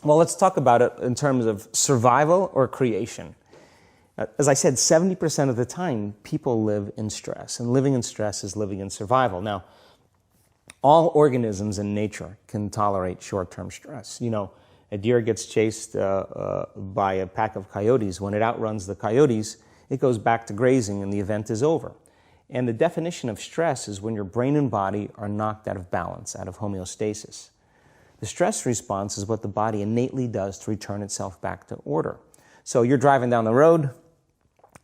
Well, let's talk about it in terms of survival or creation. As I said, 70% of the time, people live in stress, and living in stress is living in survival. Now, all organisms in nature can tolerate short-term stress. You know, a deer gets chased by a pack of coyotes. When it outruns the coyotes, it goes back to grazing and the event is over. And the definition of stress is when your brain and body are knocked out of balance, out of homeostasis. The stress response is what the body innately does to return itself back to order. So you're driving down the road,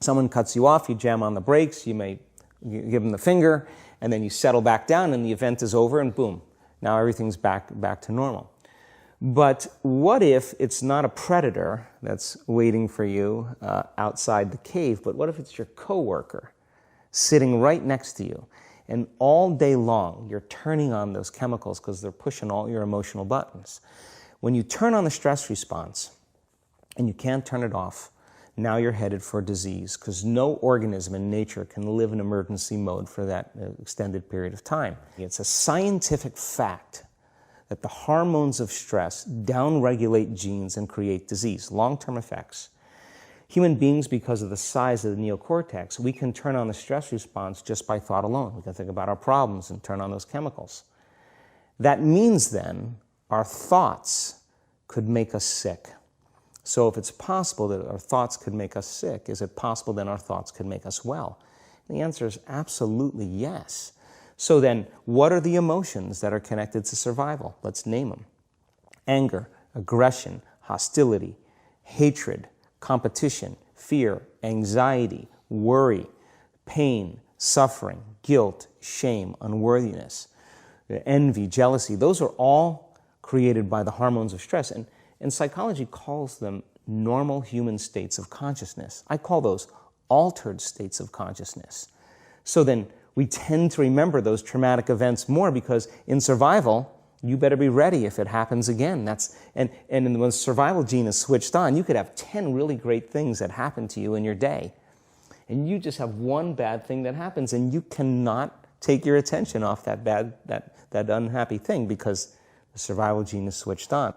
someone cuts you off, you jam on the brakes, you may give them the finger, and then you settle back down and the event is over and boom, now everything's back to normal. But what if it's not a predator that's waiting for you outside the cave, but what if it's your coworker sitting right next to you? And all day long, you're turning on those chemicals because they're pushing all your emotional buttons. When you turn on the stress response and you can't turn it off, now you're headed for disease because no organism in nature can live in emergency mode for that extended period of time. It's a scientific fact that the hormones of stress downregulate genes and create disease, long-term effects. Human beings, because of the size of the neocortex, we can turn on the stress response just by thought alone. We can think about our problems and turn on those chemicals. That means then our thoughts could make us sick. So if it's possible that our thoughts could make us sick, is it possible then our thoughts could make us well? And the answer is absolutely yes. So then, what are the emotions that are connected to survival? Let's name them. Anger, aggression, hostility, hatred, competition, fear, anxiety, worry, pain, suffering, guilt, shame, unworthiness, envy, jealousy. Those are all created by the hormones of stress. And psychology calls them normal human states of consciousness. I call those altered states of consciousness. So then we tend to remember those traumatic events more because in survival, you better be ready if it happens again. And when the survival gene is switched on, you could have 10 really great things that happen to you in your day. And you just have one bad thing that happens and you cannot take your attention off that unhappy thing because the survival gene is switched on.